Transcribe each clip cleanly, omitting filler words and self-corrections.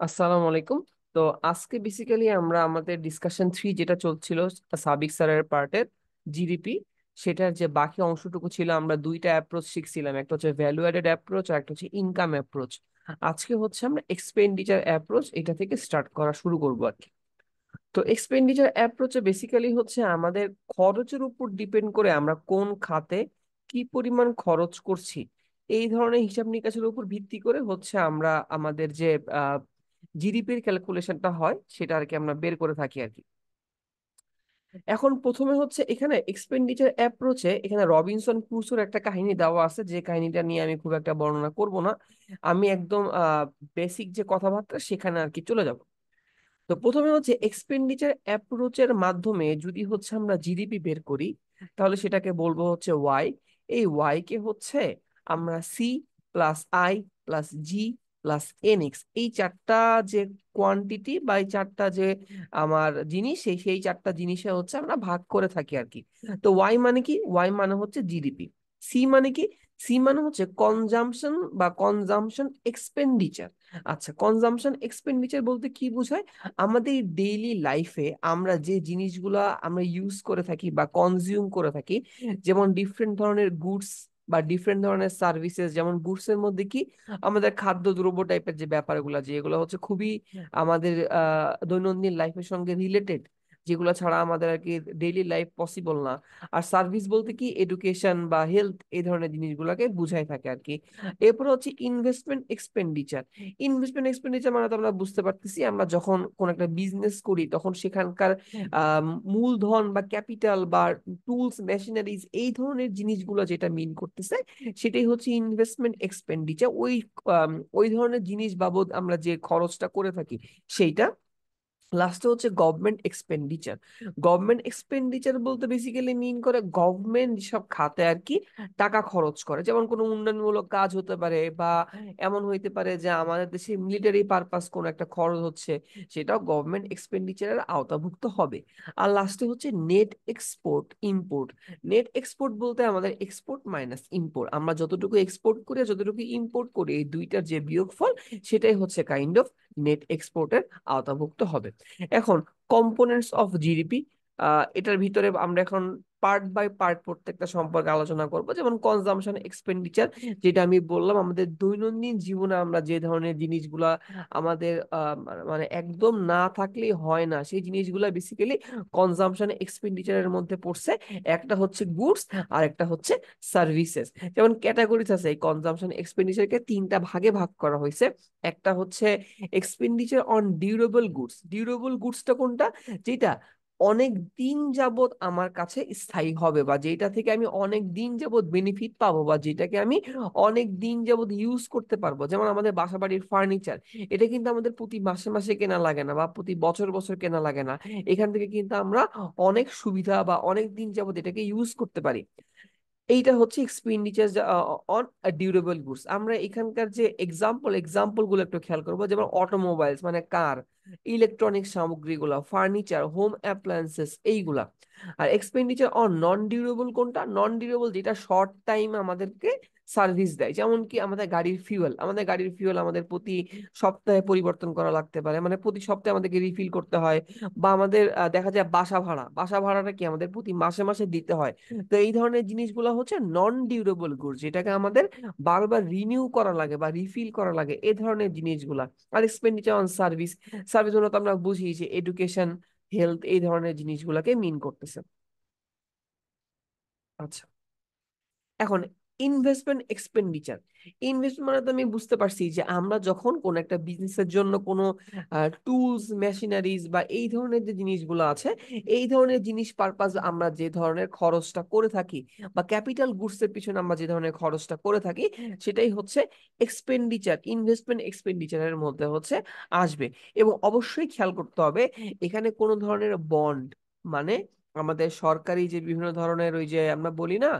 আসসালামু আলাইকুম। তো আজকে বেসিক্যালি আমরা আমাদের ডিসকাশন 3 যেটা চলছিল সাবিক স্যারের পার্টের জিডিপি, সেটার যে বাকি অংশটুকু ছিল আমরা দুইটা অ্যাপ্রোচ শিখছিলাম, একটা হচ্ছে ভ্যালু অ্যাডেড অ্যাপ্রোচ আর একটা হচ্ছে ইনকাম অ্যাপ্রোচ। আজকে হচ্ছে আমরা এক্সপেন্ডিচার অ্যাপ্রোচ এটা থেকে স্টার্ট করা শুরু করবো আর কি। তো এক্সপেন্ডিচার অ্যাপ্রোচে বেসিক্যালি হচ্ছে আমাদের খরচের উপর ডিপেন্ড করে আমরা কোন খাতে কি পরিমাণ খরচ করছি, এই ধরনের হিসাব নিকাশের উপর ভিত্তি করে হচ্ছে আমরা আমাদের যে জিডিপির ক্যালকুলেশনটা হয় সেটা আর কি আমরা বের করে থাকি আর কি। এখন প্রথমে হচ্ছে এখানে এক্সপেন্ডিচার অ্যাপ্রোচে এখানে রবিনসন ক্রুসোর একটা কাহিনী দেওয়া আছে, যে কাহিনীটা নিয়ে আমি খুব একটা বর্ণনা করব না। আমি একদম বেসিক যে কথাবার্তা সেখানে আর কি চলে যাব। তো প্রথমে হচ্ছে এক্সপেন্ডিচার অ্যাপ্রোচের মাধ্যমে যদি হচ্ছে আমরা জিডিপি বের করি, তাহলে সেটাকে বলবো হচ্ছে ওয়াই। এই ওয়াই কে হচ্ছে আমরা C plus I plus G plus NX, এই চারটা যে কোয়ান্টিটি বা এই চারটা যে আমার জিনিস, সেই চারটা জিনিসে হচ্ছে আমরা ভাগ করে থাকি আর কি। তো ওয়াই মানে কি? ওয়াই মানে হচ্ছে জিডিপি। সি মানে কি? সি মানে হচ্ছে কনজাম্পশন বা কনজাম্পশন এক্সপেন্ডিচার। আচ্ছা, কনজাম্পশন এক্সপেন্ডিচার বলতে কি বোঝায়? আমাদের ডেইলি লাইফে আমরা যে জিনিসগুলা আমরা ইউজ করে থাকি বা কনজিউম করে থাকি, যেমন ডিফারেন্ট ধরনের গুডস বা ডিফারেন্ট ধরনের সার্ভিসেস। যেমন গুডস এর মধ্যে কি আমাদের খাদ্যদ্রব্য টাইপের যে ব্যাপারগুলো, যেগুলো হচ্ছে খুবই আমাদের দৈনন্দিন লাইফের সঙ্গে রিলেটেড, যেগুলো ছাড়া আমাদের আর কি ডেইলি লাইফ পসিবল না। আর সার্ভিস বলতে কি এডুকেশন বা হেলথ, এই ধরনের জিনিসগুলোকে বুঝাই থাকে আর কি। এরপর হচ্ছে ইনভেস্টমেন্ট এক্সপেন্ডিচার। ইনভেস্টমেন্ট এক্সপেন্ডিচার মানে তো আমরা বুঝতে পারতেছি, আমরা যখন কোন একটা বিজনেস করি তখন সেখানকার মূলধন বা ক্যাপিটাল বা টুলস মেশিনারিজ, এই ধরনের জিনিসগুলো যেটা মিন করতেছে সেটাই হচ্ছে ইনভেস্টমেন্ট এক্সপেন্ডিচার। ওই ধরনের জিনিস বাবদ আমরা যে খরচটা করে থাকি সেইটা। লাস্টে হচ্ছে গভর্নমেন্ট এক্সপেন্ডিচার। গভর্নমেন্ট এক্সপেন্ডিচার বলতে বেসিক্যালি মিন করে গভর্নমেন্ট যেসব খাতে আর কি টাকা খরচ করে, যেমন কোনো উন্নয়নমূলক কাজ হতে পারে, বা এমন হইতে পারে যে আমাদের দেশে মিলিটারি পারপাস কোন একটা খরচ হচ্ছে, সেটাও গভর্নমেন্ট এক্সপেন্ডিচারের আওতাভুক্ত হবে। আর লাস্টে হচ্ছে net export import. Net export বলতে আমাদের এক্সপোর্ট মাইনাস ইম্পোর্ট, আমরা যতটুকু এক্সপোর্ট করি আর যতটুকু ইম্পোর্ট করি এই দুইটার যে বিয়োগফল, সেটাই হচ্ছে কাইন্ড অফ নেট এক্সপোর্টের আওতাভুক্ত হবে। এখন কম্পোনেন্টস অফ জিডিপি, এটার ভিতরে আমরা এখন পার্ট বাই পার্ট প্রত্যেকটা সম্পর্কে আলোচনা করব। যেমন কনজাম্পশন এক্সপেন্ডিচার, যেটা আমি বললাম আমাদের দৈনন্দিন জীবনে আমরা যে ধরনের জিনিসগুলা আমাদের মানে একদম না থাকলেই হয় না, সেই জিনিসগুলা বেসিক্যালি কনজাম্পশন এক্সপেন্ডিচারের মধ্যে পড়ছে। একটা হচ্ছে গুডস আর একটা হচ্ছে সার্ভিসেস। যেমন ক্যাটাগরিজ আছে, এই কনজাম্পশন এক্সপেন্ডিচারকে তিনটা ভাগে ভাগ করা হয়েছে। একটা হচ্ছে expenditure on durable goods. Durable গুডসটা কোনটা? যেটা অনেক দিন যাবত আমার কাছে স্থায়ী হবে, বা যেটা থেকে আমি অনেক দিন যাবত বেনিফিট পাবো, বা যেটাকে আমি অনেক দিন যাবত ইউজ করতে পারবো। যেমন আমাদের বাসা বাড়ির ফার্নিচার, এটা কিন্তু আমাদের প্রতি মাসে মাসে কেনা লাগে না বা প্রতি বছর বছর কেনা লাগে না। এখান থেকে কিন্তু আমরা অনেক সুবিধা বা অনেক দিন যাবত এটাকে ইউজ করতে পারি। এইটা হচ্ছে এক্সপেন্ডিচার অন ডিউরেবল গুডস। আমরা এখানকার যে এক্সাম্পল গুলো একটু খেয়াল করবো, যেমন অটোমোবাইলস মানে কার, ইলেকট্রনিক সামগ্রীগুলো, ফার্নিচার, হোম অ্যাপ্লায়েন্সেস, এইগুলা। আর এক্সপেন্ডিচার অন নন ডিউরেবল কোনটা? নন ডিউরেবল যেটা শর্ট টাইম আমাদেরকে সার্ভিস দেয়, যেমন কি আমাদের গাড়ির ফিউয়েল। আমাদের গাড়ির ফিউয়েল আমাদের প্রতি সপ্তাহে পরিবর্তন করা লাগতে পারে, মানে প্রতি সপ্তাহে আমাদেরকে রিফিল করতে হয়। বা আমাদের দেখা যায় বাসা ভাড়া, বাসা ভাড়াটা কি আমাদের প্রতি মাসে মাসে দিতে হয়। তো এই ধরনের জিনিসগুলো হচ্ছে নন ডিউরেবল গুডস, যেটাকে আমাদের বারবার রিনিউ করা লাগে বা রিফিল করা লাগে, এই ধরনের জিনিসগুলা। আর এক্সপেন্ডিচার অন সার্ভিস, সার্ভিস হলো তো আমরা বুঝি যে এডুকেশন, হেলথ, এই ধরনের জিনিসগুলোকে মিন করতেছে। আচ্ছা, এখন ইনভেস্টমেন্ট এক্সপেন্ডিচার। ইনভেস্টমেন্ট মানে তো আমি বুঝতে পারছি যে আমরা যখন কোন একটা বিজনেসের জন্য কোনো টুলস মেশিনারিজ বা এই ধরনের যে জিনিসগুলো আছে, এই ধরনের জিনিস পারপাস আমরা যে ধরনের খরচটা করে থাকি, বা ক্যাপিটাল গুডস এর পিছনে আমরা যে ধরনের খরচটা করে থাকি, সেটাই হচ্ছে এক্সপেন্ডিচার, ইনভেস্টমেন্ট এক্সপেন্ডিচারের মধ্যে হচ্ছে আসবে। এবং অবশ্যই খেয়াল করতে হবে এখানে কোনো ধরনের বন্ড, মানে আমাদের সরকারি যে বিভিন্ন ধরনের ওই যে আমরা বলি না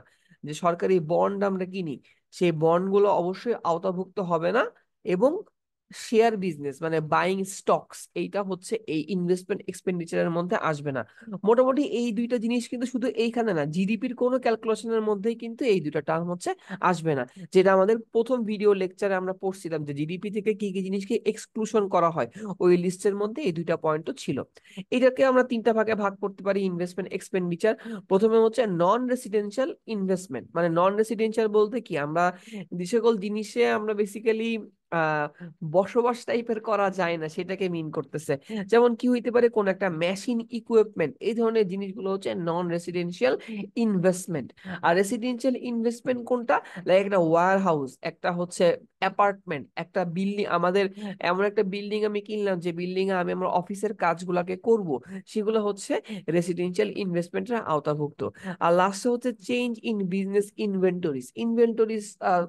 যে সরকারি বন্ড আমরা কিনি, সেই বন্ডগুলো অবশ্যই আওতাভুক্ত হবে না। এবং শেয়ার বিজনেস মানে বাইং স্টকস, এইটা হচ্ছে এই ইনভেস্টমেন্ট এক্সপেন্ডিচারের মধ্যে আসবে না। মোটামুটি এই দুইটা জিনিস কিন্তু শুধু এইখানে না, জিডিপির কোনো ক্যালকুলেশনের মধ্যেই কিন্তু এই দুইটা টার্ম হচ্ছে আসবে না, যেটা আমাদের প্রথম ভিডিও লেকচারে আমরা পড়ছিলাম যে জিডিপি থেকে কি কি জিনিসকে এক্সক্লুশন করা হয়, ওই লিস্টের মধ্যে এই দুইটা পয়েন্টও ছিল। এটাকে আমরা তিনটা ভাগে ভাগ করতে পারি ইনভেস্টমেন্ট এক্সপেন্ডিচার। প্রথমে হচ্ছে নন রেসিডেন্সিয়াল ইনভেস্টমেন্ট, মানে নন রেসিডেন্সিয়াল বলতে কি, আমরা যে সকল জিনিসে আমরা বেসিক্যালি বসবাস টাইপের করা যায় না সেটাকে মিন করতেছে। যেমন কি হইতে পারে, কোন একটা মেশিন ইকুইপমেন্ট, এই ধরনের জিনিসগুলো হচ্ছে নন রেসিডেন্সিয়াল ইনভেস্টমেন্ট। আর রেসিডেন্সিয়াল ইনভেস্টমেন্ট কোনটা, লাইক একটা ওয়্যার হাউস, একটা হচ্ছে অ্যাপার্টমেন্ট, একটা বিল্ডিং, আমাদের এমন একটা বিল্ডিং আমি কিনলাম যে বিল্ডিং এ আমি আমার অফিসের কাজগুলাকে করব, সেগুলো হচ্ছে রেসিডেন্সিয়াল ইনভেস্টমেন্টের আওতাভুক্ত। আর লাস্টে হচ্ছে change in business inventories. Inventories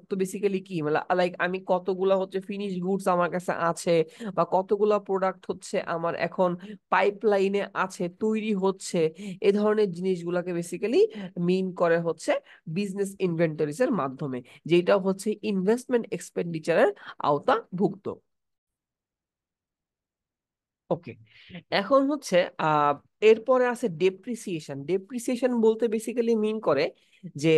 তো বেসিক্যালি কি, মানে লাইক আমি কতগুলা হচ্ছে ফিনিশ গুডস আমার কাছে আছে, বা কতগুলা প্রোডাক্ট হচ্ছে আমার এখন পাইপলাইনে আছে, তৈরি হচ্ছে, এ ধরনের জিনিসগুলোকে বেসিক্যালি মিন করে হচ্ছে বিজনেস ইনভেন্টরিজ এর মাধ্যমে, যেটা হচ্ছে ইনভেস্টমেন্ট এক্সপেন্ডিচারের আওতাভুক্ত। ওকে, এখন হচ্ছে আহ এরপরে আছে ডেপ্রিসিয়েশন। ডেপ্রিসিয়েশন বলতে বেসিক্যালি মিন করে যে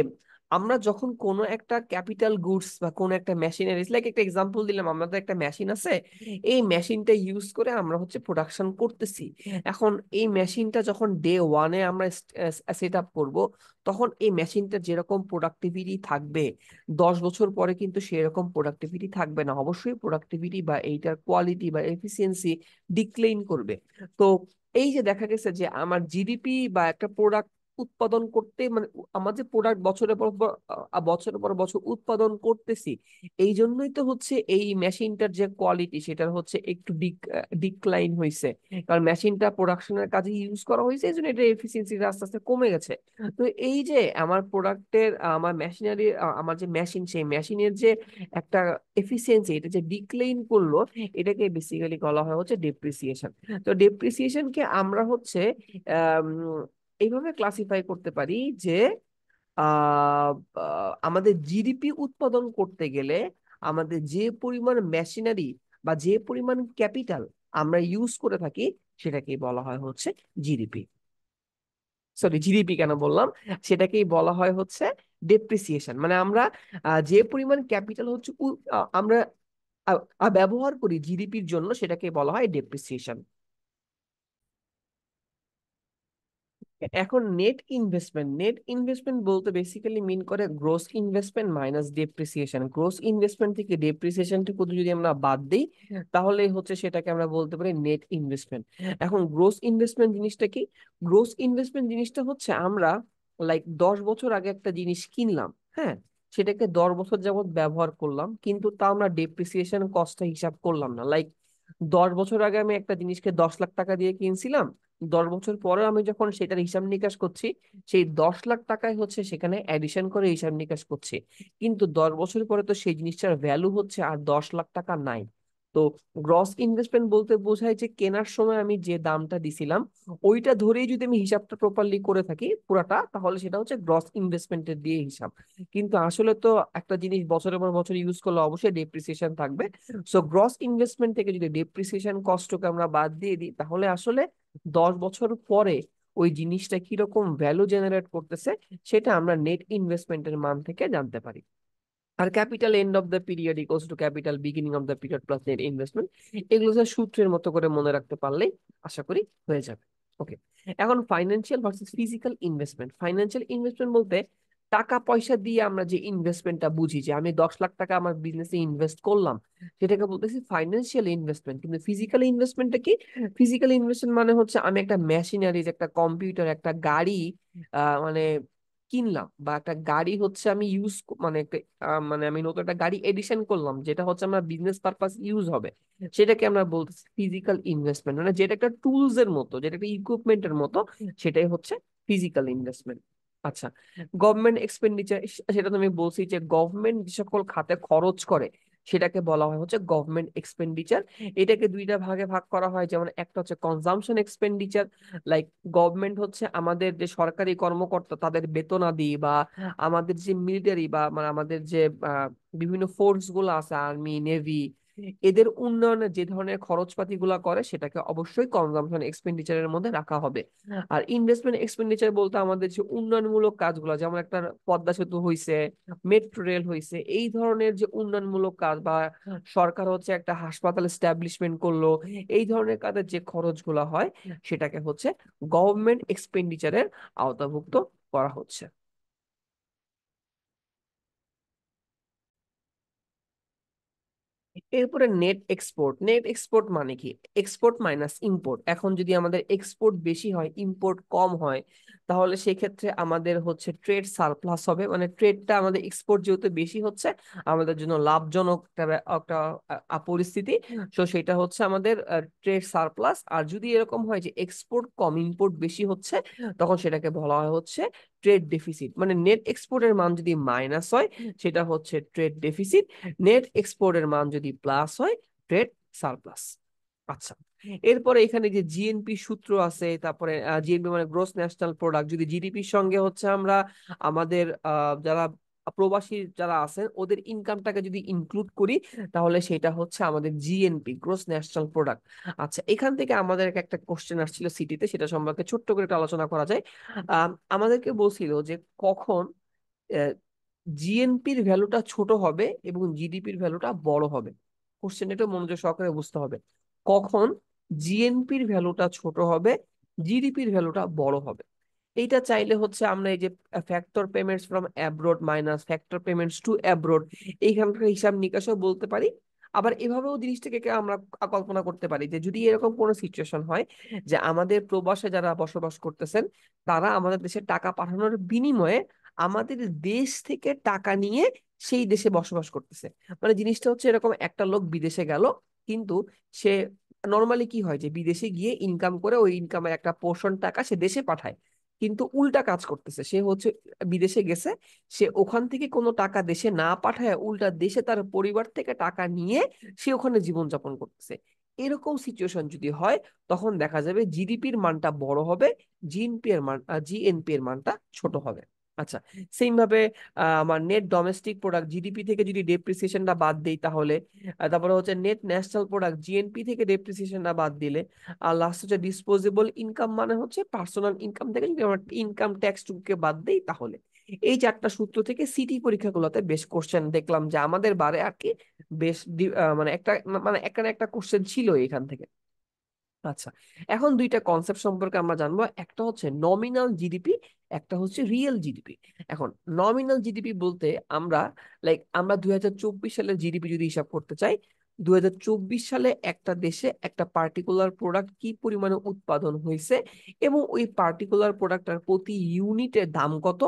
আমরা যখন কোনো একটা ক্যাপিটাল গুডস বা কোনো একটা মেশিনারিজ, লাইক একটা এক্সাম্পল দিলাম, আমাদের একটা মেশিন আছে, এই মেশিনটা ইউজ করে আমরা হচ্ছে প্রোডাকশন করতেছি। এখন এই মেশিনটা যখন ডে ওয়ানে আমরা সেট আপ করবো, তখন এই মেশিনটা যেরকম প্রোডাক্টিভিটি থাকবে, 10 বছর পরে কিন্তু সেরকম প্রোডাক্টিভিটি থাকবে না। অবশ্যই প্রোডাক্টিভিটি বা এইটার কোয়ালিটি বা এফিসিয়েন্সি ডিক্লাইন করবে। তো এই যে দেখা গেছে যে আমার জিডিপি বা একটা প্রোডাক্ট উৎপাদন করতে, মানে আমার যে প্রোডাক্ট বছরের পর পর বছরের পর বছর উৎপাদন করতেছি, এই জন্যই তো হচ্ছে এই মেশিনটার যে কোয়ালিটি সেটার হচ্ছে একটু ডিক্লাইন হয়েছে, কারণ মেশিনটা প্রোডাকশনের কাজে ইউজ করা হয়েছে, এই জন্য এটা এফিসিয়েন্সি আস্তে আস্তে কমে গেছে। তো এই যে আমার প্রোডাক্টের, আমার মেশিনারি, আমার যে মেশিন, সেই মেশিনের যে একটা এফিসিয়েন্সি, এটা যে ডিক্লাইন করলো, এটাকে বেসিক্যালি বলা হয় হচ্ছে ডেপ্রিসিয়েশন। তো ডেপ্রিসিয়েশনকে আমরা হচ্ছে আম, এইভাবে ক্লাসিফাই করতে পারি যে আমাদের জিডিপি উৎপাদন করতে গেলে আমাদের যে পরিমাণ মেশিনারি বা যে পরিমাণ ক্যাপিটাল আমরা ইউজ করে থাকি, সেটাকেই বলা হয় হচ্ছে জিডিপি। সরি, জিডিপি কেন বললাম, সেটাকেই বলা হয় হচ্ছে ডেপ্রিসিয়েশন। মানে আমরা যে পরিমাণ ক্যাপিটাল হচ্ছে আমরা ব্যবহার করি জিডিপির জন্য, সেটাকে বলা হয় ডেপ্রিসিয়েশন। এখন নেট ইনভেস্টমেন্ট, নেট ইনভেস্টমেন্ট বলতে বেসিক্যালি মিন করে gross investment minus depreciation. Gross investment থেকে ডেপ্রিসিয়েশনটুকু যদি আমরা বাদ দিই, তাহলে হচ্ছে সেটাকে আমরা বলতে পারি নেট ইনভেস্টমেন্ট। এখন গ্রোস ইনভেস্টমেন্ট জিনিসটা কি? গ্রোস ইনভেস্টমেন্ট জিনিসটা হচ্ছে আমরা লাইক 10 বছর আগে একটা জিনিস কিনলাম, হ্যাঁ, সেটাকে 10 বছর যাবত ব্যবহার করলাম, কিন্তু তা আমরা ডেপ্রিসিয়েশন কস্টটা হিসাব করলাম না। লাইক 10 বছর আগে আমি একটা জিনিসকে 10 লাখ টাকা দিয়ে কিনছিলাম, 10 বছর পরে আমি যখন সেটার হিসাব নিকাশ করছি, সেই 10 লাখ টাকায় হচ্ছে সেখানে অ্যাডিশন করে হিসাব নিকাশ করছি, কিন্তু 10 বছর পরে তো সেই জিনিসটার ভ্যালু হচ্ছে আর 10 লাখ টাকা নাই। তো গ্রস ইনভেস্টমেন্ট বলতে বোঝায় যে কেনার সময় আমি যে দামটা দিছিলাম, ওইটা ধরেই যদি আমি হিসাবটা প্রপারলি করে থাকি পুরাটা, তাহলে সেটা হচ্ছে গ্রস ইনভেস্টমেন্টের দিয়ে হিসাব। কিন্তু আসলে তো একটা জিনিস বছরের পর বছর ইউজ করলে অবশ্যই ডেপ্রিসিয়েশন থাকবে। সো গ্রস ইনভেস্টমেন্ট থেকে যদি ডেপ্রিসিয়েশন কস্টকে আমরা বাদ দিয়ে দিই, তাহলে আসলে 10 বছর পরে ওই জিনিসটা কিরকম ভ্যালু জেনারেট করতেছে, সেটা আমরা নেট ইনভেস্টমেন্টের মান থেকে জানতে পারি। আর capital end of the period equals to capital beginning of the period plus net investment. এগুলো যে সূত্রের মতো করে মনে রাখতে পারলেই আশা করি হয়ে যাবে। ওকে, এখন financial versus physical investment. Financial investment বলতে টাকা পয়সা দিয়ে আমরা যে ইনভেস্টমেন্টটা বুঝি, যে আমি 10 লাখ টাকা আমার বিজনেসে ইনভেস্ট করলাম, সেটাকে বলতেছি ফাইন্যান্সিয়াল ইনভেস্টমেন্ট। কিন্তু ফিজিক্যাল ইনভেস্টমেন্টটা কি? ফিজিক্যাল ইনভেস্টমেন্ট মানে হচ্ছে আমি একটা মেশিনারিজ, একটা কম্পিউটার, একটা গাড়ি মানে কিনলাম, বা একটা গাড়ি হচ্ছে আমি ইউজ, মানে একটা মানে আমি নতুন একটা গাড়ি এডিশন করলাম, যেটা হচ্ছে আমার বিজনেস পারপাস ইউজ হবে, সেটাকে আমরা বলতেছি ফিজিক্যাল ইনভেস্টমেন্ট। মানে যেটা একটা টুলস এর মতো, যেটা একটা ইকুইপমেন্টের মতো, সেটাই হচ্ছে ফিজিক্যাল ইনভেস্টমেন্ট। আচ্ছা, গভর্নমেন্ট এক্সপেন্ডিচার, সেটা তো আমি বলছি যে গভর্নমেন্ট যে সকল খাতে খরচ করে, সেটাকে বলা হয় হচ্ছে গভর্নমেন্ট এক্সপেন্ডিচার। এটাকে দুইটা ভাগে ভাগ করা হয়, যেমন একটা হচ্ছে কনজাম্পশন এক্সপেন্ডিচার, লাইক গভর্নমেন্ট হচ্ছে আমাদের যে সরকারি কর্মকর্তা তাদের বেতনাদি, বা আমাদের যে মিলিটারি বা মানে আমাদের যে বিভিন্ন ফোর্স গুলো আছে, আর্মি নেভি, এদের উন্নয়নে যে ধরনের খরচপাতি গুলা করে সেটাকে অবশ্যই কনজাম্পশন এক্সপেন্ডিচারের মধ্যে রাখা হবে। আর ইনভেস্টমেন্ট এক্সপেন্ডিচার বলতে আমাদের যে উন্নয়নমূলক কাজগুলো, যেমন একটা পদ্মা সেতু হইছে, মেট্রো রেল হইছে, এই ধরনের যে উন্নয়নমূলক কাজ, বা সরকার হচ্ছে একটা হাসপাতাল এস্টাবলিশমেন্ট করলো, এই ধরনের কাজের যে খরচগুলো হয় সেটাকে হচ্ছে গভর্নমেন্ট এক্সপেন্ডিচারের আওতাভুক্ত করা হচ্ছে। এরপরে নেট এক্সপোর্ট। নেট এক্সপোর্ট মানে কি? Export minus import. এখন যদি আমাদের এক্সপোর্ট বেশি হয়, ইম্পোর্ট কম হয়, তাহলে সেক্ষেত্রে আমাদের হচ্ছে ট্রেড সারপ্লাস হবে। মানে ট্রেডটা আমাদের এক্সপোর্ট যেহেতু বেশি হচ্ছে, আমাদের জন্য লাভজনক একটা পরিস্থিতি। তো সেটা হচ্ছে আমাদের ট্রেড সারপ্লাস। আর যদি এরকম হয় যে এক্সপোর্ট কম ইম্পোর্ট বেশি হচ্ছে, তখন সেটাকে বলা হয় হচ্ছে ট্রেড ডেফিসিট। মানে নেট এক্সপোর্টের মান যদি মাইনাস হয়, সেটা হচ্ছে ট্রেড ডেফিসিট। নেট এক্সপোর্টের মান যদি প্লাস হয়, ট্রেড সারপ্লাস। আচ্ছা, এরপরে এখানে যে জিএনপি সূত্র আছে, তারপরে জিএনপি মানে গ্রোস ন্যাশনাল প্রোডাক্ট, যদি জিডিপির সঙ্গে হচ্ছে আমরা আমাদের যারা প্রবাসী যারা আছেন ওদের ইনকামটাকে যদি ইনক্লুড করি, তাহলে সেটা হচ্ছে আমাদের জিএনপি, গ্রোস ন্যাশনাল প্রোডাক্ট। আচ্ছা, এখান থেকে আমাদের একটা কোশ্চেন আসছিল সিটিতে, সেটা সম্পর্কে ছোট্ট করে একটা আলোচনা করা যায়। আমাদেরকে বলছিল যে কখন জিএনপির ভ্যালুটা ছোট হবে এবং জিডিপির ভ্যালুটা বড় হবে। কোশ্চেন এটা মনোযোগ সহকারে বুঝতে হবে। কখন জিএনপির ভ্যালুটা ছোট হবে, জিডিপির ভ্যালুটা বড় হবে। এইটা চাইলে হচ্ছে আমরা এই যে factor payments from abroad minus factor payments to abroad, এইখানকার হিসাব নিকাশও বলতে পারি। আবার এভাবেও জিনিসটাকে আমরা কল্পনা করতে পারি যে যদি এরকম কোনো সিচুয়েশন হয় যে আমাদের প্রবাসে যারা বসবাস করতেছেন, তারা আমাদের দেশে টাকা পাঠানোর বিনিময়ে আমাদের দেশ থেকে টাকা নিয়ে সেই দেশে বসবাস করতেছে। মানে জিনিসটা হচ্ছে এরকম, একটা লোক বিদেশে গেল, কিন্তু সে নর্মালি কি হয় যে বিদেশে গিয়ে ইনকাম করে ওই ইনকামের একটা পোর্শন টাকা সে দেশে পাঠায়, কিন্তু উল্টা কাজ করতেছে। সে হচ্ছে বিদেশে গেছে, সে ওখান থেকে কোনো টাকা দেশে না পাঠায় উল্টা দেশে তার পরিবার থেকে টাকা নিয়ে সে ওখানে জীবনযাপন করতেছে। এরকম সিচুয়েশন যদি হয়, তখন দেখা যাবে জিডিপির মানটা বড় হবে, জিএনপি এর মানটা ছোট হবে। আচ্ছা, সেম ভাবে আমার নেট ডোমেস্টিক প্রোডাক্ট জিডিপি থেকে যদি ডেপ্রিসিয়েশনটা বাদ দেই, তাহলে তারপরে হচ্ছে নেট ন্যাশনাল প্রোডাক্ট জিএনপি থেকে ডেপ্রিসিয়েশনটা বাদ দিলে, আর লাস্ট হচ্ছে ডিসপোজেবল ইনকাম, মানে হচ্ছে পার্সোনাল ইনকাম থেকে যদি আমরা ইনকাম ট্যাক্সকে বাদ দেই, তাহলে এই চারটা সূত্র থেকে সিটি পরীক্ষাগুলোতে বেশ কোশ্চেন দেখলাম যে আমাদের বারে আর কি বেশ মানে একটা না একটা কোশ্চেন ছিল এখান থেকে। আচ্ছা, এখন দুইটা কনসেপ্ট সম্পর্কে আমরা জানবো, একটা হচ্ছে নমিনাল জিডিপি, একটা হচ্ছে রিয়েল জিডিপি। এখন নমিনাল জিডিপি বলতে আমরা আমরা 2024 সালের জিডিপি যদি হিসাব করতে চাই, 2024 সালে একটা দেশে একটা পার্টিকুলার প্রোডাক্ট কি পরিমাণে উৎপাদন হয়েছে এবং ওই পার্টিকুলার প্রোডাক্টটার প্রতি ইউনিটের দাম কত,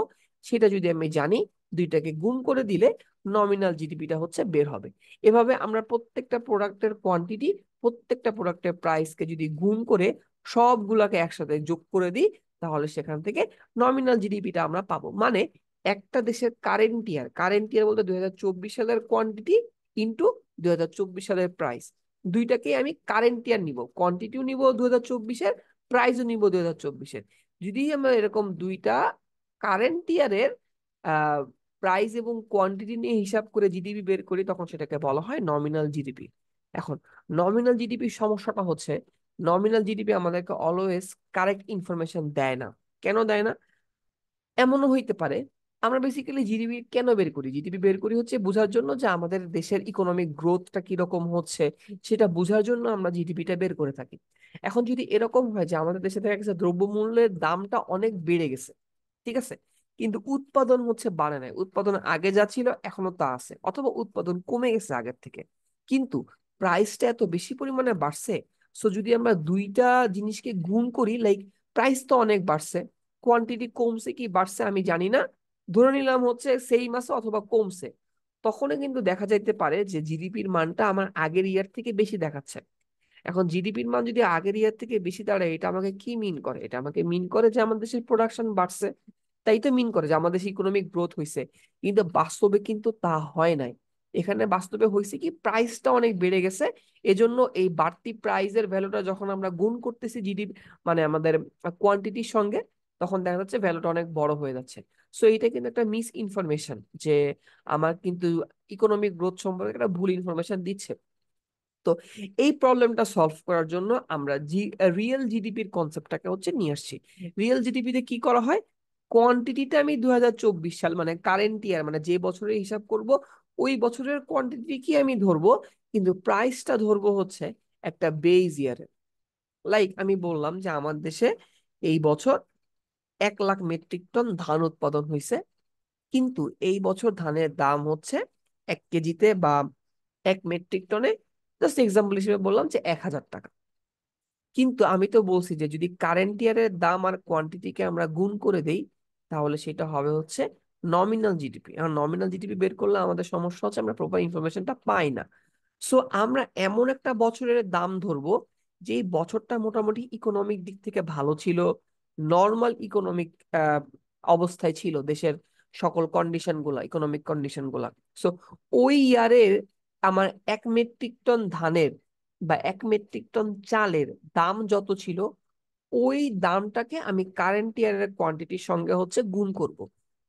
সেটা যদি আমি জানি, দুইটাকে গুণ করে দিলে নমিনাল জিডিপিটা হচ্ছে বের হবে। এভাবে আমরা প্রত্যেকটা প্রোডাক্টের কোয়ান্টিটি, প্রত্যেকটা প্রোডাক্টের প্রাইসকে যদি গুণ করে সবগুলাকে একসাথে যোগ করে দিই, তাহলে সেখান থেকে নমিনাল জিডিপিটা আমরা পাবো। মানে একটা দেশের কারেন্ট ইয়ার বলতে 2024 সালের কোয়ান্টিটি ইন্টু 2024 সালের প্রাইস, দুইটাকেই আমি কারেন্ট ইয়ার নিব, কোয়ান্টিটিও নিব 2024-এর, প্রাইসও নিব 2024-এর। যদি আমরা এরকম দুইটা কারেন্ট ইয়ারের প্রাইস এবং কোয়ান্টিটি নিয়ে হিসাব করে জিডিপি বের করি, তখন সেটাকে বলা হয় নমিনাল জিডিপি। এখন নমিনাল জিডিপির সমস্যাটা হচ্ছে, নমিনাল জিডিপি আমাদেরকে অলওয়েজ কারেক্ট ইনফরমেশন দেয় না। কেন দেয় না? এমনও হইতে পারে, আমরা বেসিক্যালি জিডিপি কেন বের করি? জিডিপি বের করি হচ্ছে বোঝার জন্য যে আমাদের দেশের ইকোনমিক গ্রোথটা কিরকম হচ্ছে, সেটা বোঝার জন্য আমরা জিডিপিটা বের করে থাকি। এখন যদি এরকম হয় যে আমাদের দেশে দেখা গেছে দ্রব্যমূল্যের দামটা অনেক বেড়ে গেছে, ঠিক আছে, কিন্তু উৎপাদন হচ্ছে বাড়ে নাই, উৎপাদন আগে যা ছিল এখনো তা আছে, অথবা উৎপাদন কমে গেছে আগের থেকে, কিন্তু প্রাইসটা এত বেশি পরিমাণে বাড়ছে। সো যদি আমরা দুইটা জিনিসকে গুণ করি, প্রাইস তো অনেক বাড়ছে, কোয়ান্টিটি কমছে কি বাড়ছে আমি জানি না, ধরে নিলাম হচ্ছে সেই মাসে অথবা কমছে, তখনই কিন্তু দেখা যাইতে পারে যে জিডিপির মানটা আমার আগের ইয়ার থেকে বেশি দেখাচ্ছে। এখন জিডিপির মান যদি আগের ইয়ার থেকে বেশি দাঁড়ায়, এটা আমাকে কি মিন করে? এটা আমাকে মিন করে যে আমাদের দেশের প্রোডাকশন বাড়ছে, তাই তো মিন করে যে আমাদের দেশে ইকোনমিক গ্রোথ হয়েছে। কিন্তু বাস্তবে কিন্তু তা হয় নাই। এখানে বাস্তবে হয়েছে কি, প্রাইসটা অনেক বেড়ে গেছে। এজন্য এই বাড়তি প্রাইসের ভ্যালুটা যখন আমরা গুণ করতেছি জিডিপি মানে আমাদের কোয়ান্টিটির সঙ্গে, তখন দেখা যাচ্ছে ভ্যালুটা অনেক বড় হয়ে যাচ্ছে। সো এইটা কিন্তু একটা মিস ইনফরমেশন, যে আমার কিন্তু ইকোনমিক গ্রোথ সম্পর্কে একটা ভুল ইনফরমেশন দিচ্ছে। তো এই প্রবলেমটা সলভ করার জন্য আমরা রিয়েল জিডিপির কনসেপ্টটাকে হচ্ছে নিয়ে আসছি। রিয়েল জিডিপিতে কি করা হয়, কোয়ান্টিটিটা আমি 2024 সাল মানে কারেন্ট ইয়ার মানে যে বছরের হিসাব করব ওই বছরের কোয়ান্টিটি কি আমি ধরবো, কিন্তু প্রাইসটা ধরবো হচ্ছে একটা বেজ ইয়ারের। লাইক আমি বললাম যে আমার দেশে এই বছর 1 লাখ মেট্রিক টন ধান উৎপাদন হয়েছে, কিন্তু এই বছর ধানের দাম হচ্ছে 1 কেজিতে বা 1 মেট্রিক টনে, জাস্ট এক্সাম্পল হিসেবে বললাম যে 1,000 টাকা। কিন্তু আমি তো বলছি যে যদি কারেন্ট ইয়ারের দাম আর কোয়ান্টিটিকে আমরা গুণ করে দেই তাহলে সেটা হবে হচ্ছে নমিনাল জিডিপি। আর নমিনাল জিডিপি বের করলে আমাদের সমস্যা হচ্ছে আমরা প্রপার ইনফরমেশনটা পাই না। সো আমরা এমন একটা বছরের দাম ধরবো যে বছরটা মোটামুটি ইকোনমিক দিক থেকে ভালো ছিল, নর্মাল ইকোনমিক অবস্থায় ছিল দেশের সকল কন্ডিশন গুলা, ইকোনমিক কন্ডিশন গুলা। সো ওই ইয়ারের আমার 1 মেট্রিক টন ধানের বা 1 মেট্রিক টন চালের দাম যত ছিল ওই দামটাকে আমি কারেন্ট ইয়ারের কোয়ান্টিটির সঙ্গে হচ্ছে গুণ করব,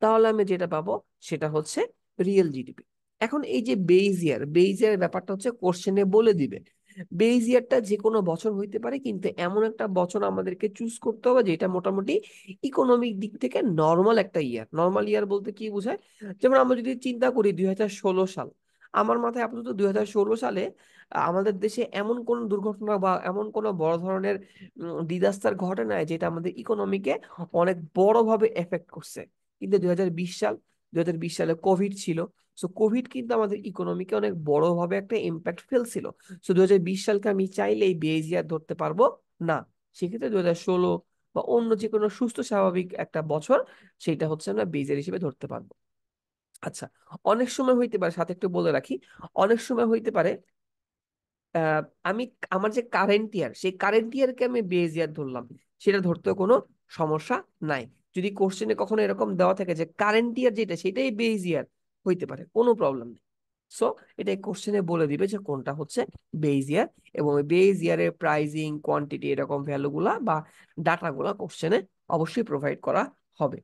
তাহলে আমি যেটা পাবো সেটা হচ্ছে রিয়েল জিডিপি। এখন এই যে বেইজ ইয়ার ব্যাপারটা হচ্ছে কোশ্চেনে বলে দিবে। বেইজ ইয়ারটা যে কোনো বছর হইতে পারে, কিন্তু এমন একটা বছর আমাদেরকে চুজ করতে হবে যেটা মোটামুটি ইকোনমিক দিক থেকে নর্মাল একটা ইয়ার। নর্মাল ইয়ার বলতে কি বোঝায়, যেমন আমরা যদি চিন্তা করি 2016 সাল, আমার মাথায় আপাতত 2016 সালে আমাদের দেশে এমন কোন দুর্ঘটনা বা এমন কোন বড় ধরনের ডিজাস্টার ঘটে নাই যেটা আমাদের ইকোনমিকে অনেক বড়ভাবে এফেক্ট করছে। কিন্তু 2020 সাল, 2020 সালে কোভিড ছিল। সো কোভিড কিন্তু আমাদের ইকোনমিকে অনেক বড়ভাবে একটা ইম্প্যাক্ট ফেলছিল। সো 2020 সালকে আমি চাইলে এই বেজ ইয়ার ধরতে পারবো না। সেক্ষেত্রে 2016 বা অন্য যে কোনো সুস্থ স্বাভাবিক একটা বছর সেটা হচ্ছে আমরা বেজ ইয়ার হিসেবে ধরতে পারবো। আচ্ছা, অনেক সময় হইতে পারে, সাথে একটু বলে রাখি, অনেক সময় হইতে পারে আহ, আমি আমার যে কারেন্ট ইয়ার সেই কারেন্ট ইয়ারকে আমি বেজ ইয়ার ধরলাম, সেটা ধরতে কোনো সমস্যা নাই। যদি কোশ্চেনে কখনো এরকম দেওয়া থাকে যে কারেন্ট ইয়ার যেটা সেটাই বেজ ইয়ার, হইতে পারে, কোনো প্রবলেম নেই। সো এটা কোশ্চেনে বলে দিবে যে কোনটা হচ্ছে বেজ ইয়ার, এবং ওই বেজ ইয়ারের প্রাইজিং, কোয়ান্টিটি, এরকম ভ্যালুগুলা বা ডাটাগুলা কোশ্চেনে অবশ্যই প্রোভাইড করা হবে।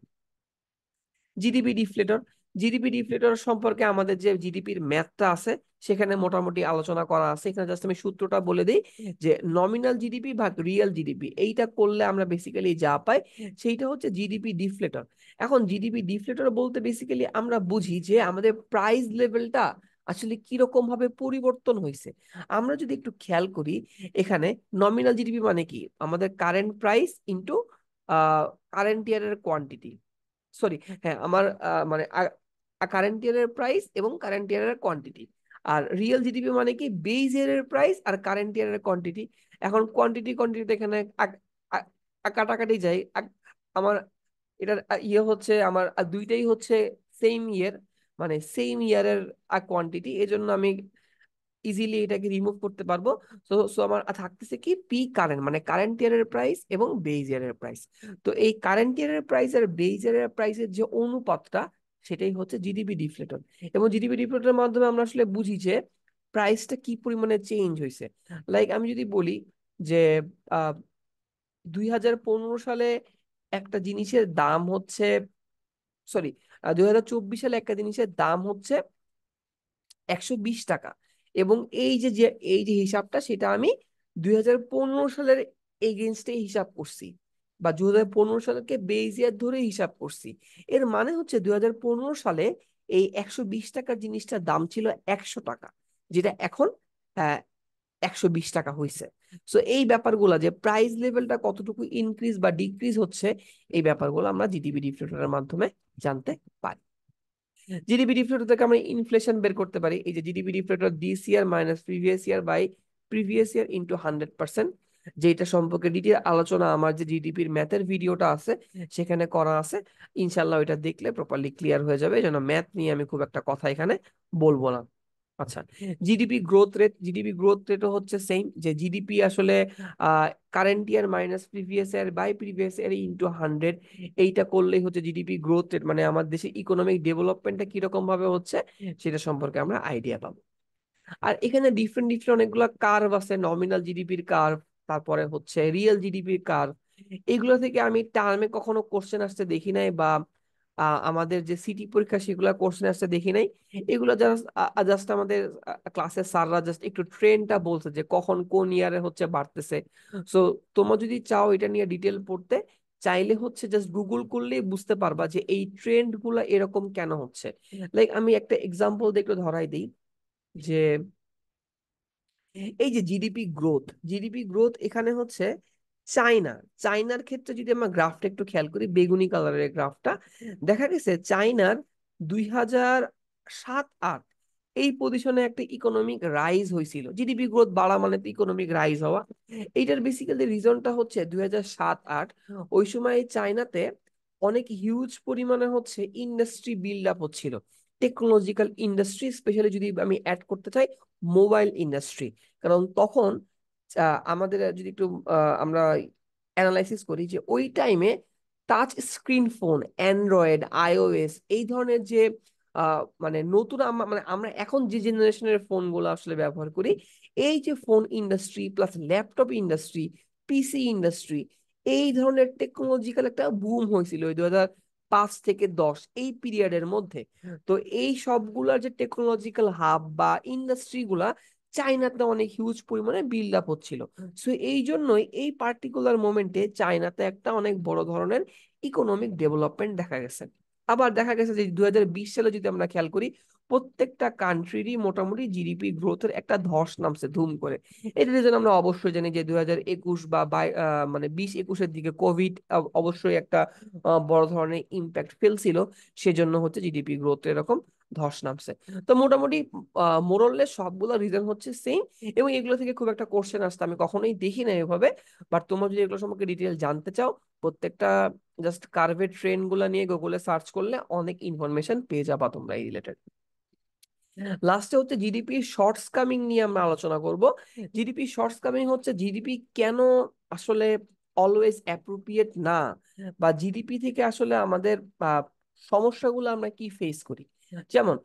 জিডিপি ডিফলেটর, জিডিপি ডিফলেটর সম্পর্কে আমাদের যে জিডিপির ম্যাথটা আছে সেখানে মোটামুটি আলোচনা করা আছে। এখানে জাস্ট আমি সূত্রটা বলে দিই যে নমিনাল জিডিপি ভাগ রিয়েল জিডিপি, এইটা করলে আমরা বেসিক্যালি যা পাই সেইটা হচ্ছে জিডিপি ডিফলেটর। এখন জিডিপি ডিফলেটর বলতে বেসিক্যালি আমরা বুঝি যে আমাদের প্রাইস লেভেলটা আসলে কিরকম ভাবে পরিবর্তন হয়েছে। আমরা যদি একটু খেয়াল করি, এখানে নমিনাল জিডিপি মানে কি, আমাদের কারেন্ট প্রাইস ইন্টু কারেন্ট ইয়ারের কোয়ান্টিটি, সরি, হ্যাঁ আমার মানে কারেন্ট ইয়ারের প্রাইস এবং কারেন্ট ইয়ারের কোয়ান্টিটি। আর রিয়েল জিডিপি মানে কি বেজ ইয়ারের প্রাইস আর কারেন্ট ইয়ারের কোয়ান্টিটি। এখন কোয়ান্টিটি এখানে কাটাকাটি যায়। আমার এটার ইয়ে হচ্ছে আমার দুইটাই হচ্ছে সেম ইয়ার, মানে সেম ইয়ারের কোয়ান্টিটি, এজন্য আমি ইজিলি এটাকে রিমুভ করতে পারবো। সো সো আমার থাকতেছে কি পি কারেন্ট, মানে কারেন্ট ইয়ারের প্রাইস এবং বেজ ইয়ারের প্রাইস। তো এই কারেন্ট ইয়ারের প্রাইস আর বেজ ইয়ারের প্রাইসের যে অনুপাতটা সেটাই হচ্ছে জিডিপি ডিফলেটর। এবং জিডিপি ডিফলেটরের মাধ্যমে আমরা আসলে বুঝি যে প্রাইসটা কি পরিমাণে চেঞ্জ হয়েছে। লাইক আমি যদি বলি যে আহ 2015 সালে একটা জিনিসের দাম হচ্ছে, সরি, 2024 সালে একটা জিনিসের দাম হচ্ছে 120 টাকা, এবং এই যে হিসাবটা সেটা আমি 2015 সালের এগেনস্টে হিসাব করছি, বা 2015 সালকে বেজ ইয়ার ধরে হিসাব করছি। এর মানে হচ্ছে 2015 সালে এই 120 টাকার জিনিসটার দাম ছিল 100 টাকা, যেটা এখন আহ 120 টাকা হয়েছে। সো এই ব্যাপারগুলো যে প্রাইস লেভেলটা কতটুকু ইনক্রিজ বা ডিক্রিজ হচ্ছে, এই ব্যাপারগুলো আমরা জিডিপি ডিফলেটরের মাধ্যমে জানতে পারি। জিডিপি ডিফলেটর থেকে আমরা ইনফ্লেশন বের করতে পারি। এই যে GDP deflator this year minus previous year by previous year into 100%, যেটা সম্পর্কে ডিটেল আলোচনা আমার যে জিডিপির ম্যাথের ভিডিওটা আছে সেখানে করা আছে। ইনশাল্লাহ ওইটা দেখলে প্রপারলি ক্লিয়ার হয়ে যাবে, যেন ম্যাথ নিয়ে আমি খুব একটা কথা এখানে বলবো না। আচ্ছা, জিডিপি গ্রোথ রেটও হচ্ছে সেম, যে জিডিপি আসলে current year minus previous year by previous year into 100, এইটা করলেই হচ্ছে জিডিপি গ্রোথ রেট, মানে আমার দেশে ইকোনমিক ডেভেলপমেন্টটা কিরকম ভাবে হচ্ছে সেটা সম্পর্কে আমরা আইডিয়া পাবো। আর এখানে ডিফারেন্ট ডিফারেন্ট অনেকগুলো কার্ভ আছে, নমিনাল জিডিপির কার্ভ, তারপরে হচ্ছে রিয়েল জিডিপির কার্ভ। এগুলো থেকে আমি টার্মে কখনো কোশ্চেন আসতে দেখি নাই, বা আমাদের যে সিটি পরীক্ষা সেগুলো কোশ্চেন আসতে দেখি নাই। এগুলো জাস্ট জাস্ট আমাদের ক্লাসের স্যাররা জাস্ট একটু ট্রেন্ডটা বলছে যে কখন কোন ইয়ারে হচ্ছে বাড়তেছে। সো তোমরা যদি চাও এটা নিয়ে ডিটেল পড়তে, চাইলে হচ্ছে জাস্ট গুগল করলেই বুঝতে পারবা যে এই ট্রেন্ড গুলা এরকম কেন হচ্ছে। লাইক আমি একটা এক্সাম্পল দিয়ে একটু ধরাই দিই যে এই যে জিডিপি গ্রোথ এখানে হচ্ছে চায়না, চায়নার ক্ষেত্রে যদি আমরা গ্রাফটা একটু খেয়াল করি, বেগুনি কালারের গ্রাফটা, দেখা গেছে চায়নার 2007-08 এই পজিশনে একটা ইকোনমিক রাইজ হয়েছিল। জিডিপি গ্রোথ বাড়া মানে তো ইকোনমিক রাইজ হওয়া। এইটার বেসিক্যালি রিজনটা হচ্ছে 2007-08 ওই সময় চায়নাতে অনেক হিউজ পরিমাণে হচ্ছে ইন্ডাস্ট্রি বিল্ড আপ হচ্ছিল, টেকনোলজিক্যাল ইন্ডাস্ট্রি, স্পেশালি যদি আমি অ্যাড করতে চাই মোবাইল ইন্ডাস্ট্রি। কারণ তখন আমাদের যদি একটু আমরা অ্যানালাইসিস করি যে ওই টাইমে touch screen phone, Android, iOS এই ধরনের যে মানে নতুন মানে আমরা এখন যে জেনারেশনের ফোনগুলো আসলে ব্যবহার করি, এই যে phone industry plus laptop industry, PC industry, এই ধরনের টেকনোলজিক্যাল একটা বুম হয়েছিল ওই 2005 থেকে 2010 এই পিরিয়ডের মধ্যে। তো এই সবগুলার যে টেকনোলজিক্যাল হাব বা ইন্ডাস্ট্রি গুলা চায়নাতে অনেক হিউজ পরিমাণে বিল্ড আপ হচ্ছিল। সো এই জন্যই এই পার্টিকুলার মোমেন্টে চায়নাতে একটা অনেক বড় ধরনের ইকোনমিক ডেভেলপমেন্ট দেখা গেছে। আবার দেখা গেছে যে 2020 সালে যদি আমরা খেয়াল করি, প্রত্যেকটা কান্ট্রিরই মোটামুটি জিডিপি গ্রোথের একটা ধস নামছে ধুম করে। এটা রিজন আমরা অবশ্যই জানি যে 2021 বা মানে 20-21-এর দিকে কোভিড অবশ্যই একটা বড় ধরনের ইম্প্যাক্ট ফেলছিল, সেজন্য হচ্ছে জিডিপি গ্রোথ এরকম ধস নামছে। তো মোটামুটি মোরললে সবগুলো রিজন হচ্ছে সেম, এবং এগুলো থেকে খুব একটা কোশ্চেন আসতে আমি কখনোই দেখি না এভাবে। বাট তোমরা যদি এগুলো সম্পর্কে ডিটেল জানতে চাও, প্রত্যেকটা জাস্ট কার্ভের ট্রেন গুলা নিয়ে গুগলে সার্চ করলে অনেক ইনফরমেশন পেয়ে যাবা তোমরা এই রিলেটেড। লাস্টে হচ্ছে জিডিপি শর্টস কামিং নিয়ে আমরা আলোচনা করব। জিডিপি শর্টস কামিং হচ্ছে জিডিপি কেন আসলে অলওয়েজ অ্যাপ্রোপ্রিয়েট না, বা জিডিপি থেকে আসলে আমাদের সমস্যাগুলো আমরা কি ফেস করি। যেমন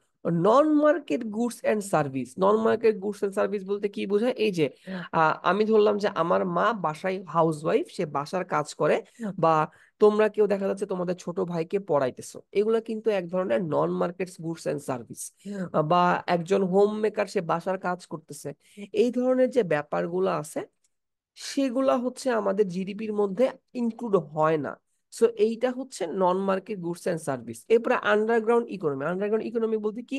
নন মার্কেট গুডস এন্ড সার্ভিস বলতে কি বোঝায়, এই যে আমি ধরলাম যে আমার মা বাসায় হাউস ওয়াইফ, সে বাসার কাজ করে, বা তোমরা কেউ দেখা যাচ্ছে তোমাদের ছোট ভাইকে পড়াইতেছো, এগুলা কিন্তু এক ধরনের নন মার্কেট গুডস এন্ড সার্ভিস। বা একজন হোম মেকার, সে বাসার কাজ করতেছে, এই ধরনের যে ব্যাপারগুলো আছে সেগুলা হচ্ছে আমাদের জিডিপির মধ্যে ইনক্লুড হয় না। সো এইটা হচ্ছে নন মার্কেট গুডস এন্ড সার্ভিস। এরপরে আন্ডারগ্রাউন্ড ইকোনমি বলতে কি,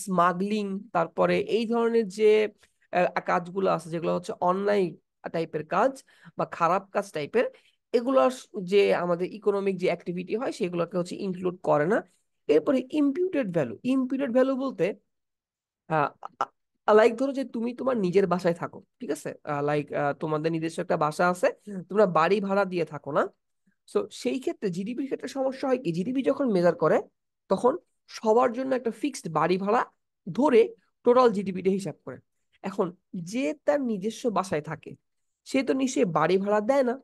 স্মাগলিং, তারপরে এই ধরনের যে কাজগুলো আছে যেগুলো হচ্ছে অন্যায় টাইপের কাজ বা খারাপ কাজ টাইপের, এগুলো যে আমাদের ইকোনমিক যে অ্যাক্টিভিটি হয় সেগুলোকে হচ্ছে ইনক্লুড করে না। এরপরে ইম্পিউটেড ভ্যালু বলতে লাইক ধরো যে তুমি তোমার নিজের বাসায় থাকো, ঠিক আছে, লাইক তোমাদের নিজস্ব একটা বাসা আছে, তোমরা বাড়ি ভাড়া দিয়ে থাকো না। সো সেই ক্ষেত্রে জিডিপির ক্ষেত্রে সমস্যা হয় কি, জিডিপি যখন মেজার করে তখন সবার জন্য একটা ফিক্সড বাড়ি ভাড়া ধরে টোটাল জিডিপিটা হিসাব করে। এখন যে তার নিজস্ব বাসায় থাকে সে তো নিশ্চয়ই বাড়ি ভাড়া দেয় না,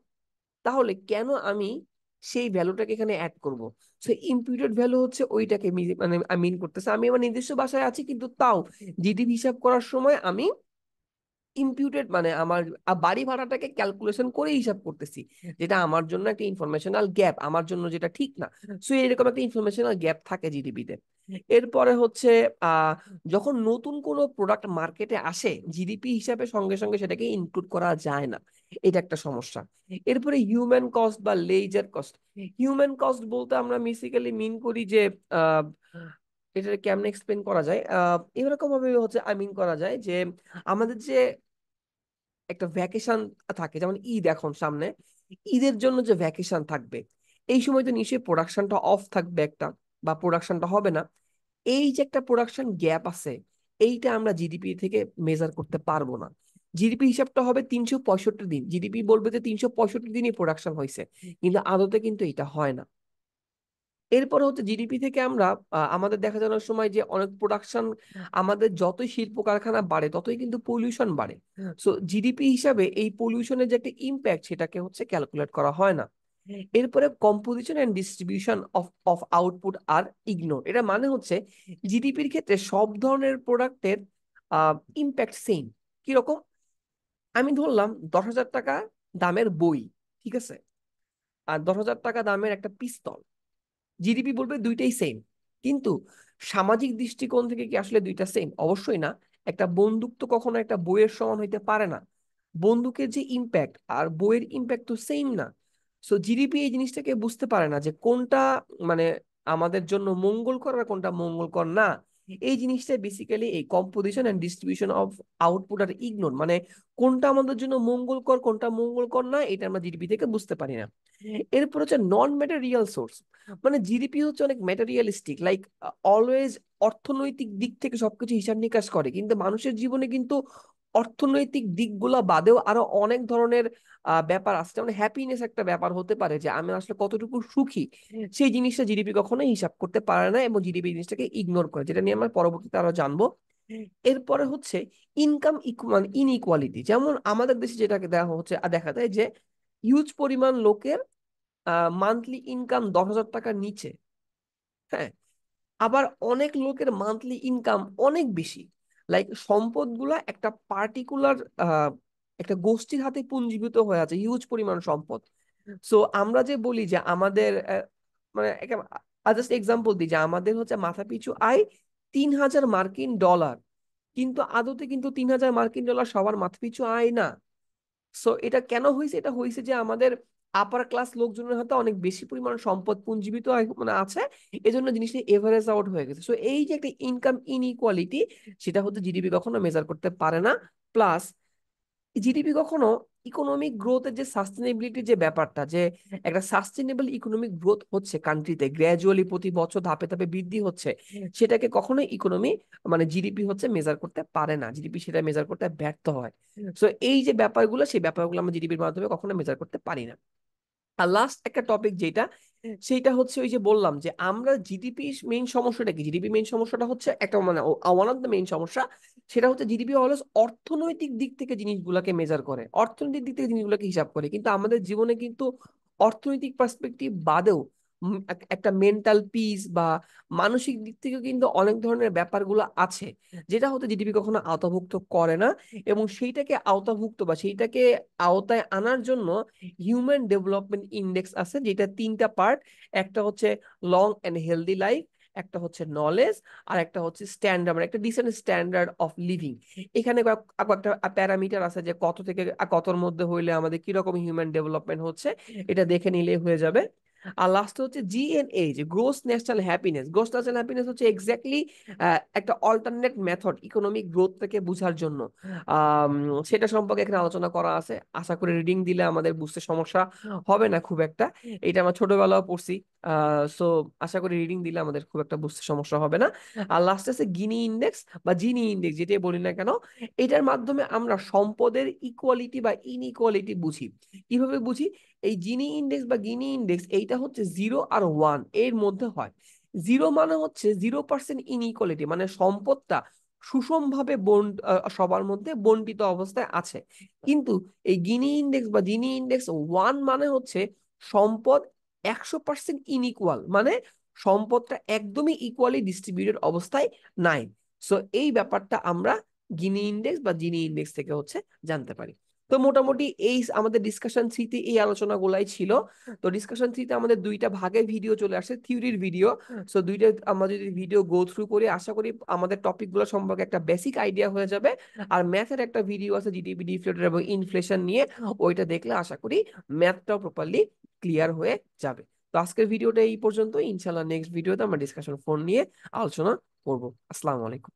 তাহলে কেন আমি সেই ভ্যালুটাকে এখানে অ্যাড করব। সো ইম্পিউটেড ভ্যালু হচ্ছে ওইটাকে মানে আমি মিন করতেছে, আমি আমার নিজস্ব বাসায় আছি কিন্তু তাও জিডিপি হিসাব করার সময় আমি ইম্পিউটেড মানে আমার বাড়ি ভাড়াটাকে ক্যালকুলেশন করে হিসাব করতেছি, যেটা আমার জন্য একটা ইনফরমেশনাল গ্যাপ, আমার জন্য যেটা ঠিক না। সো এরকম একটা ইনফরমেশনাল গ্যাপ থাকে জিডিপিতে। এরপরে হচ্ছে আহ যখন নতুন কোনো প্রোডাক্ট মার্কেটে আসে, জিডিপি হিসাবে সঙ্গে সঙ্গে সেটাকে ইনক্লুড করা যায় না, এটা একটা সমস্যা। এরপরে হিউম্যান কস্ট বা লেজার কস্ট। হিউম্যান কস্ট বলতে আমরা বেসিক্যালি মিন করি যে আহ এটা কেমনে এক্সপ্লেন করা যায়, এরকম ভাবে হচ্ছে আই মিন করা যায় যে আমাদের যে একটা ভ্যাকেশন থাকে, যেমন ঈদ এখন সামনে, ঈদের জন্য যে ভ্যাকেশন থাকবে, এই সময় তো নিশ্চয়ই প্রোডাকশনটা অফ থাকবে একটা, বা প্রোডাকশনটা হবে না। এই যে একটা প্রোডাকশন গ্যাপ আছে, এইটা আমরা জিডিপি থেকে মেজার করতে পারবো না। জিডিপি হিসাবটা হবে 365 দিন, জিডিপি বলবে যে 365 দিনই প্রোডাকশন হয়েছে, কিন্তু আদতে কিন্তু এটা হয় না। এরপর হচ্ছে জিডিপি থেকে আমরা আমাদের দেখা যাওয়ার সময় যে অনেক প্রোডাকশন, আমাদের যতই শিল্প কারখানা বাড়ে ততই কিন্তু পলিউশন বাড়ে। সো জিডিপি হিসাবে এই পলিউশনের যে একটা ইম্প্যাক্ট সেটাকে হচ্ছে ক্যালকুলেট করা হয় না। এরপরে composition and distribution of of output আর ইগনোর। এটা মানে হচ্ছে জিডিপির ক্ষেত্রে সব ধরনের প্রোডাক্টের ইম্প্যাক্ট সেম। কিরকম, আমি ধরলাম 10,000 টাকা দামের বই, ঠিক আছে, আর 10,000 টাকা দামের একটা পিস্তল, জিডিপি বলবে দুইটাই সেম, কিন্তু সামাজিক দৃষ্টিকোণ থেকে কি আসলে দুইটা সেম? অবশ্যই না। একটা বন্দুক তো কখনো একটা বইয়ের সমান হইতে পারে না। বন্দুকের যে ইম্প্যাক্ট আর বইয়ের ইম্প্যাক্ট তো সেম না। সো জিডিপি এই জিনিসটাকে বুঝতে পারে না যে কোনটা মানে আমাদের জন্য মঙ্গলকর আর কোনটা মঙ্গলকর না। এই জিনিসটা বেসিক্যালি এই composition and distribution of output আর ইগনোর, মানে কোনটা আমাদের জন্য মঙ্গলকর কোনটা মঙ্গলকর না, এটা আমরা জিডিপি থেকে বুঝতে পারি না। এরপর হচ্ছে নন ম্যাটেরিয়াল সোর্স, মানে জিডিপি হচ্ছে অনেক ম্যাটেরিয়ালিস্টিক, লাইক অলওয়েজ অর্থনৈতিক দিক থেকে সবকিছু হিসাব নিকাশ করে, কিন্তু মানুষের জীবনে কিন্তু অর্থনৈতিক দিকগুলা বাদেও আরো অনেক ধরনের ব্যাপার আছে। যেমন হ্যাপিনেস একটা ব্যাপার হতে পারে, যে আমি আসলে কতটুকু সুখী, সেই জিনিসটা জিডিপি কখনোই হিসাব করতে পারে না, এবং জিডিপি জিনিসটাকে ইগনোর করে, যেটা নিয়ে আমরা পরবর্তীতে আরো জানবো। এরপরে হচ্ছে ইনকাম মানে ইনইকুয়ালিটি, যেমন আমাদের দেশে যেটাকে দেখা হচ্ছে দেখা যায় যে হিউজ পরিমাণ লোকের মান্থলি ইনকাম 10,000 টাকার নিচে। হ্যাঁ, আবার অনেক লোকের মান্থলি ইনকাম অনেক বেশি। লাইক সম্পদগুলা একটা পার্টিকুলার একটা গোষ্ঠীর হাতে পুঞ্জীভূত হয়ে আছে, হিউজ পরিমাণ সম্পদ। সো আমরা যে বলি যে আমাদের মানে জাস্ট এক্সাম্পল দিই যে আমাদের হচ্ছে মাথাপিছু আয় 3,000 মার্কিন ডলার, কিন্তু আদতে কিন্তু 3,000 মার্কিন ডলার সবার মাথাপিছু আয় না। সো এটা কেন হয়েছে? এটা হয়েছে যে আমাদের আপার ক্লাস লোকজনের হাতে অনেক বেশি পরিমাণ সম্পদ পুঞ্জীবিত মানে আছে, এজন্য জিনিসটা এভারেজ আউট হয়ে গেছে। সো এই যে একটা ইনকাম ইনইকুয়ালিটি, সেটা হচ্ছে জিডিপি কখনো মেজার করতে পারে না। প্লাস জিডিপি কখনো ইকোনমিক গ্রোথের যে সাস্টেনেবিলিটি যে ব্যাপারটা, যে একটা সাস্টেনেবল ইকোনমিক গ্রোথ হচ্ছে কান্ট্রিতে গ্র্যাজুয়ালি প্রতি বছর ধাপে ধাপে বৃদ্ধি হচ্ছে, সেটাকে কখনোই ইকোনমি মানে জিডিপি হচ্ছে মেজার করতে পারে না, জিডিপি সেটা মেজার করতে ব্যর্থ হয়। সো এই যে ব্যাপারগুলো, সেই ব্যাপারগুলো আমরা জিডিপির মাধ্যমে কখনো মেজার করতে পারি না। আর লাস্ট একটা টপিক যেটা, সেটা হচ্ছে ওই যে বললাম যে আমরা জিডিপি মেইন সমস্যাটা কি, জিডিপি মেইন সমস্যাটা হচ্ছে একটা মানে ওয়ান অফ দ্য মেইন সমস্যা, সেটা হচ্ছে জিডিপি অলওয়েজ অর্থনৈতিক দিক থেকে জিনিসগুলোকে মেজার করে, অর্থনৈতিক দিক থেকে জিনিসগুলোকে হিসাব করে, কিন্তু আমাদের জীবনে কিন্তু অর্থনৈতিক পার্সপেক্টিভ বাদেও একটা মেন্টাল পিস বা মানসিক দিক থেকে কিন্তু অনেক ধরনের ব্যাপারগুলো আছে, যেটা হতে জিডিপি কখনো আওতাভুক্ত করে না। এবং সেইটাকে আওতাভুক্ত বা সেইটাকে আওতায় আনার জন্য হিউম্যান ডেভেলপমেন্ট ইন্ডেক্স আছে, যেটা তিনটা পার্ট। একটা হচ্ছে লং এন্ড হেলদি লাইফ, একটা হচ্ছে নলেজ, আর একটা হচ্ছে স্ট্যান্ডার্ড, মানে একটা ডিসেন্ট স্ট্যান্ডার্ড অফ লিভিং। এখানে কয়েকটা প্যারামিটার আছে, যে কত থেকে কতর মধ্যে হইলে আমাদের কিরকম হিউম্যান ডেভেলপমেন্ট হচ্ছে, এটা দেখে নিলেই হয়ে যাবে। আর লাস্ট হচ্ছে জিএনএ, যে gross national happiness. Gross national happiness হচ্ছে এক্স্যাক্টলি একটা অল্টারনেট মেথড ইকোনমিক গ্রোথটাকে বোঝার জন্য। আম, সেটা সম্পর্কে এখানে আলোচনা করা আছে, আশা করি রিডিং দিলে আমাদের বুঝতে সমস্যা হবে না খুব একটা। এটা আমরা ছোটবেলাও পড়ছি। সো আশা করি রিডিং দিলে আমাদের খুব একটা বুঝতে সমস্যা হবে না। আর লাস্ট আছে গিনি ইন্ডেক্স বা জিনি ইন্ডেক্স, যেটাই বলি না কেন, এটার মাধ্যমে আমরা সম্পদের ইকুয়ালিটি বা ইনইকুয়ালিটি বুঝি। কিভাবে বুঝি? এই জিনি ইন্ডেক্স বা গিনি ইন্ডেক্স, এইটা হচ্ছে 0 আর 1 এর মধ্যে হয়। 0 মানে হচ্ছে 0% ইনইকুয়ালিটি, মানে সম্পদটা সুষমভাবে সবার মধ্যে বন্টিত অবস্থায় আছে। কিন্তু এই গিনি ইন্ডেক্স বা জিনি ইন্ডেক্স 1 মানে হচ্ছে সম্পদ 100% ইনইকুয়াল, মানে সম্পদটা একদমই ইকুয়ালি ডিস্ট্রিবিউটেড অবস্থায় নাই। সো এই ব্যাপারটা আমরা গিনি ইন্ডেক্স বা জিনি ইন্ডেক্স থেকে হচ্ছে জানতে পারি। তো মোটামুটি এই আমাদের ডিসকাশন থ্রিতে এই আলোচনাগুলাই ছিল। তো ডিসকাশন থ্রিতে আমাদের দুইটা ভাগে ভিডিও চলে আসে, থিওরির ভিডিও। সো দুইটা আমরা যদি ভিডিও গো থ্রু করি, আশা করি আমাদের টপিকগুলো সম্পর্কে একটা বেসিক আইডিয়া হয়ে যাবে। আর ম্যাথের একটা ভিডিও আছে জিডিপি ডিফ্লেটর এবং ইনফ্লেশন নিয়ে, ওইটা দেখলে আশা করি ম্যাথটাও প্রপারলি ক্লিয়ার হয়ে যাবে। তো আজকের ভিডিওটা এই পর্যন্ত, ইনশাল্লাহ নেক্সট ভিডিওতে আমরা ডিসকাশন ফোন নিয়ে আলোচনা করব। আসসালামু আলাইকুম।